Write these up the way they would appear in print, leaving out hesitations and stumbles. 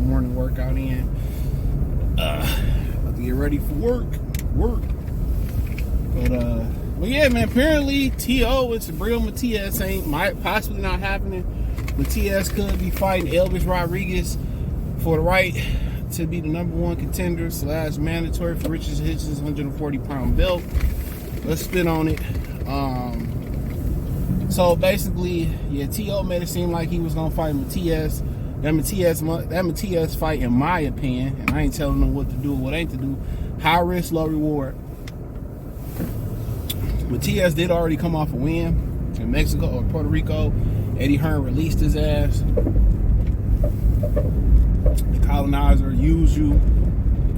morning workout in. About to get ready for work. But yeah, man, apparently T.O. and Subriel Matias might possibly not happening. Matias could be fighting Elvis Rodriguez for the right to be the #1 contender / mandatory for Richard Hitchens' 140-pound belt. Let's spin on it. So basically, yeah, T.O. made it seem like he was gonna fight Matias. That Matias fight, in my opinion, and I ain't telling them what to do or what ain't to do, high risk, low reward. Matias did already come off a win in Mexico or Puerto Rico. Eddie Hearn released his ass. The colonizer use you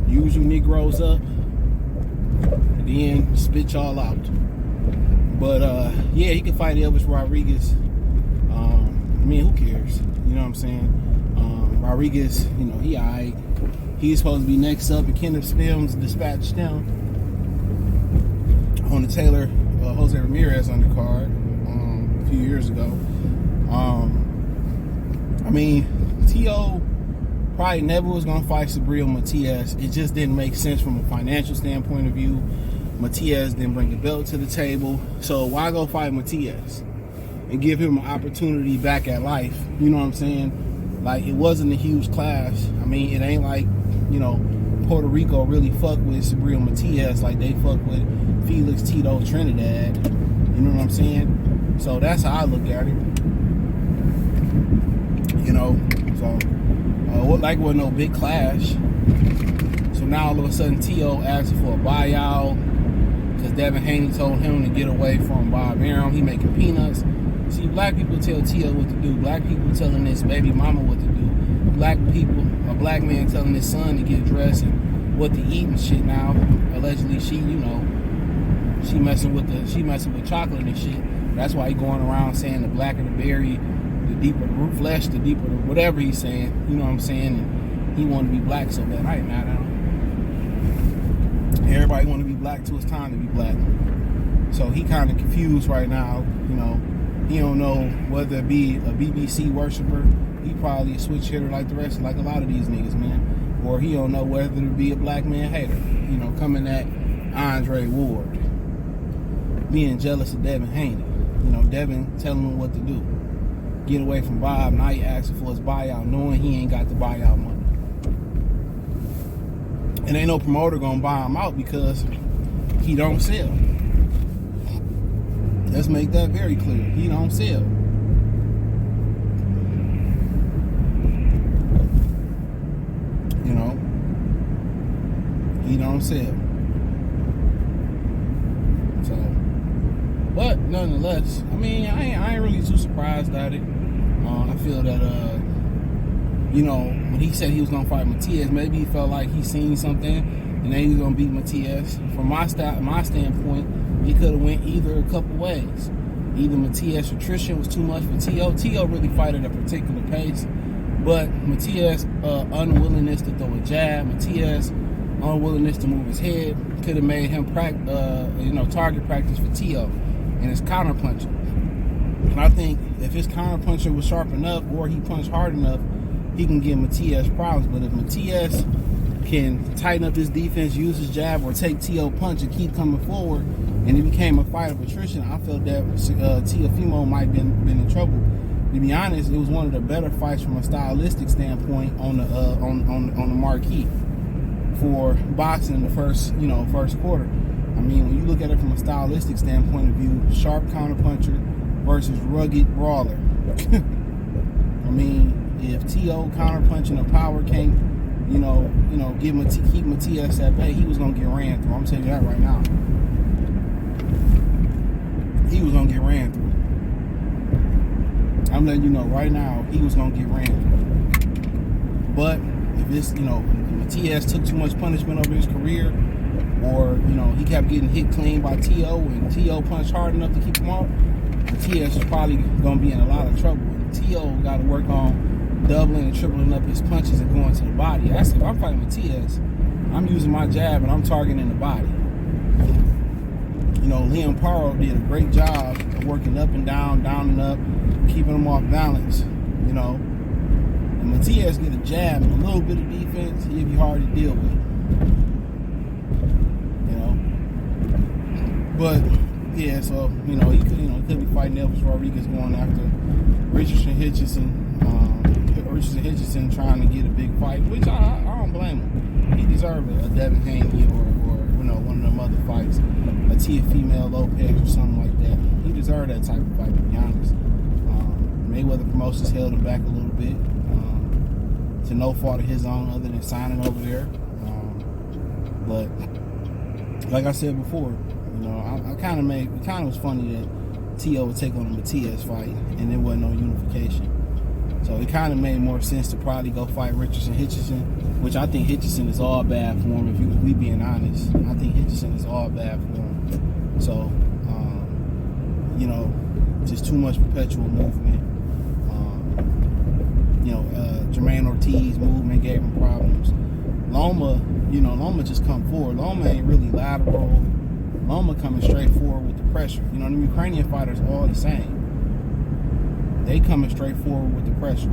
Negroes up, and then spit y'all out. But yeah, he can fight Elvis Rodriguez. I mean, who cares? You know what I'm saying? Rodriguez, you know, he alright. He's supposed to be next up. And Kenneth Spillms dispatched him on the Taylor Jose Ramirez undercard a few years ago. I mean, T.O. probably never was going to fight Subriel Matias. It just didn't make sense from a financial standpoint of view. Matias didn't bring the belt to the table. So why go fight Matias and give him an opportunity back at life? You know what I'm saying? Like, it wasn't a huge clash. I mean, it ain't like, you know, Puerto Rico really fuck with Subriel Matias like they fuck with Felix Tito Trinidad. You know what I'm saying? So that's how I look at it. You know, so like with no big clash. So now all of a sudden T.O. asking for a buyout because Devin Haney told him to get away from Bob Arum. He making peanuts. See, black people tell T.O. what to do. Black people telling this baby mama what to do. Black people, a black man telling his son to get dressed and what to eat and shit now. Allegedly she, you know, she messing with chocolate and shit. That's why he going around saying the blacker the berry, the deeper the root flesh, the deeper the whatever he's saying. You know what I'm saying? And he want to be black so bad. I ain't mad at him. Everybody want to be black till it's time to be black. So he kind of confused right now. You know, he don't know whether it be a BBC worshiper. He probably a switch hitter like the rest, like a lot of these niggas, man. Or he don't know whether to be a black man hater. You know, coming at Andre Ward, being jealous of Devin Haney. You know, Devin telling him what to do. Get away from Bob. Now he asking for his buyout, knowing he ain't got the buyout money. And ain't no promoter gonna buy him out because he don't sell. Let's make that very clear. He don't sell. You know, he don't sell. So, but nonetheless, I mean, I ain't really too surprised at it. I feel that, you know, when he said he was gonna fight Matias, maybe he felt like he seen something, and then he was gonna beat Matias. From my standpoint, he could have went either a couple ways. Either Matias attrition was too much for T.O. T.O. really fight at a particular pace, but Matias' unwillingness to throw a jab, Matias' unwillingness to move his head could have made him target practice for T.O. and his counter punching. And I think if his counter puncher was sharp enough or he punched hard enough, he can give Matias problems. But if Matias can tighten up his defense, use his jab, or take T.O. punch and keep coming forward, and it became a fight of attrition, I felt that Teofimo might have been in trouble. To be honest, it was one of the better fights from a stylistic standpoint on the marquee for boxing in the first quarter. I mean, when you look at it from a stylistic standpoint of view, sharp counterpuncher versus rugged brawler. I mean, if T.O. counterpunching a power can't, keep Matias at bay, he was gonna get ran through. I'm telling you that right now. He was gonna get ran through. I'm letting you know right now, he was gonna get ran through. But if this, Matias took too much punishment over his career, or he kept getting hit clean by T.O. and T.O. punched hard enough to keep him off, Matias is probably gonna be in a lot of trouble. T.O. got to work on doubling and tripling up his punches and going to the body. That's if I'm fighting Matias, I'm using my jab and I'm targeting the body. Liam Paro did a great job of working up and down and up, keeping him off balance, and Matias get a jab and a little bit of defense, he'll be hard to deal with. You know? But yeah, so he could be fighting Elvis Rodriguez going after Richardson Hitchison trying to get a big fight, which I don't blame him. He deserved a Devin Haney or one of them other fights, a Teofimo Lopez or something like that. He deserved that type of fight, to be honest. Mayweather Promotions held him back a little bit, to no fault of his own other than signing over there. But like I said before, it kind of was funny that T.O. would take on the Matias fight and there wasn't no unification. So it kind of made more sense to probably go fight Richardson Hitchison, which I think Hitchison is all bad for him, if we being honest. I think Hitchison is all bad for him. So, just too much perpetual movement. Jermaine Ortiz movement gave him problems. Loma just come forward. Loma ain't really lateral. Loma coming straight forward with the pressure. The Ukrainian fighters are all the same. They coming straight forward with the pressure.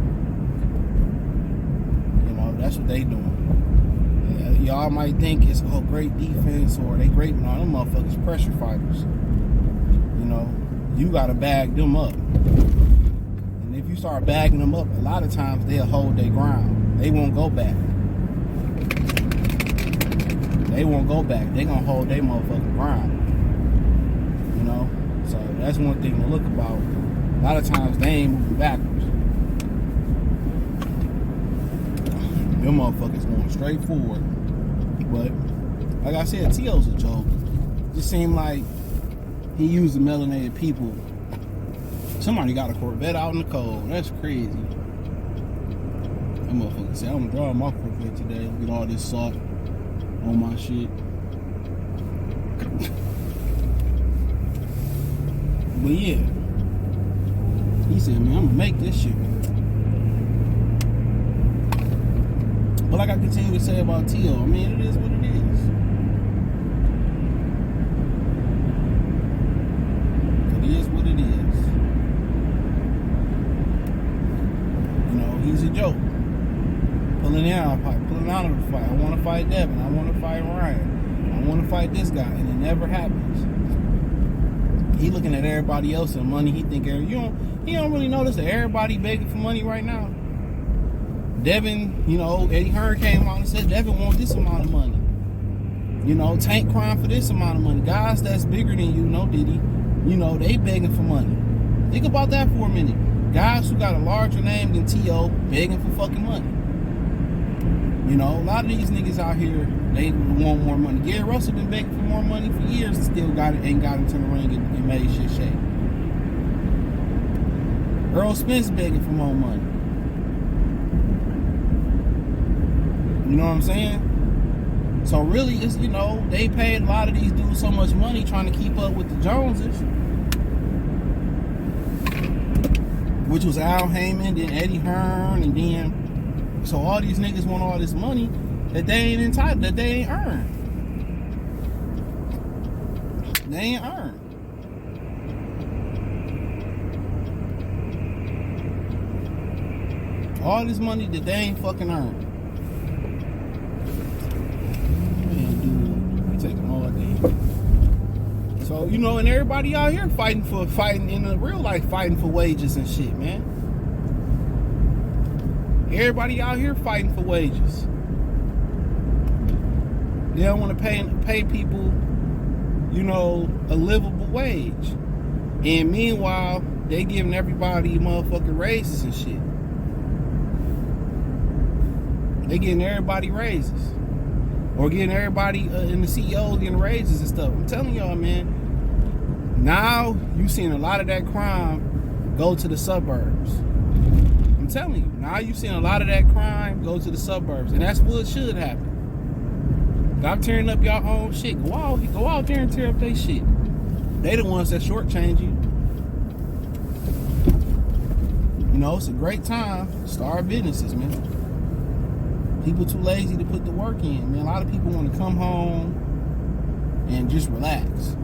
That's what they doing. Y'all might think it's great defense or they great. No, them motherfuckers pressure fighters. You gotta bag them up. And if you start bagging them up, a lot of times they'll hold their ground. They won't go back. They gonna hold their motherfucking ground. So that's one thing to look about. A lot of times they ain't moving backwards. Them motherfuckers going straight forward. But like I said, T.O.'s a joke. Just seemed like he used the melanated people. Somebody got a Corvette out in the cold. That's crazy. That motherfucker said, I'm gonna drive my Corvette today. Get all this salt on my shit. But yeah. He said, man, I'm gonna make this shit. But like I continue to say about T.O., it is what it is. It is what it is. He's a joke. Pulling out of the fight. I want to fight Devin. I want to fight Ryan. I want to fight this guy. And it never happens. He looking at everybody else and money. He think, he don't really notice that everybody begging for money right now. Devin, Eddie Hearn came out and said Devin want this amount of money. Tank crying for this amount of money. Guys that's bigger than you, Diddy, they begging for money. Think about that for a minute. Guys who got a larger name than T.O. begging for fucking money. A lot of these niggas out here, they want more money. Gary Russell been begging for more money for years and still ain't got into the ring and made shit shake. Earl Spence begging for more money. You know what I'm saying? So really, it's, they paid a lot of these dudes so much money trying to keep up with the Joneses. Which was Al Heyman, then Eddie Hearn, and then... So all these niggas want all this money that they ain't entitled, that they ain't earned. They ain't earned. All this money that they ain't fucking earned. Man, dude, taking all day. So, and everybody out here fighting in the real life, fighting for wages and shit, man. Everybody out here fighting for wages. They don't want to pay people, a livable wage. And meanwhile, they giving everybody motherfucking raises and shit. They getting everybody raises. Or getting everybody in the CEOs getting raises and stuff. I'm telling y'all, man. Now you seen a lot of that crime go to the suburbs. I'm telling you. Now you seen a lot of that crime go to the suburbs. And that's what should happen. Stop tearing up y'all own shit. Go out there and tear up their shit. They the ones that shortchange you. It's a great time to start businesses, man. People too lazy to put the work in, man. A lot of people want to come home and just relax.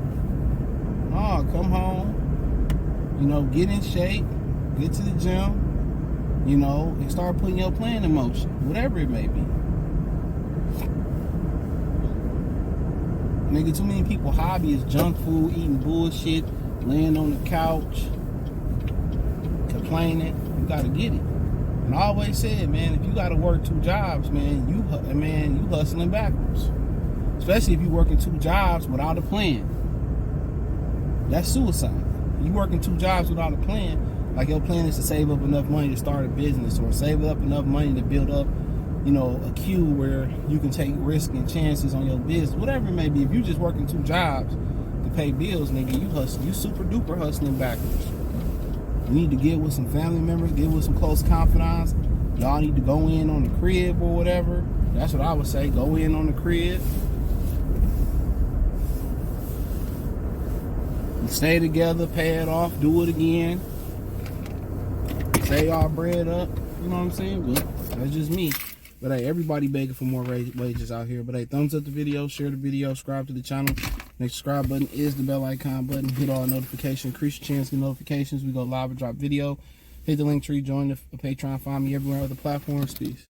No, come home, get in shape, get to the gym, you know, and start putting your plan in motion, whatever it may be. Nigga, too many people hobby is junk food, eating bullshit, laying on the couch, complaining. You gotta get it. And I always said, man, if you gotta work 2 jobs, man, you hustling backwards. Especially if you working 2 jobs without a plan. That's suicide. You working 2 jobs without a plan, like your plan is to save up enough money to start a business or save up enough money to build up, you know, a queue where you can take risks and chances on your business, whatever it may be. If you just working 2 jobs to pay bills, nigga, you super duper hustling backwards. You need to get with some family members, get with some close confidants. Y'all need to go in on the crib or whatever. That's what I would say. Go in on the crib. Stay together, pay it off, do it again. Save y'all bread up. You know what I'm saying? But that's just me. But hey, everybody begging for more wages out here. But hey, thumbs up the video, share the video, subscribe to the channel. Next subscribe button is the bell icon button. Hit all notifications, increase your chance to get notifications. We go live and drop video. Hit the link tree, join the Patreon, find me everywhere on the platforms. Peace.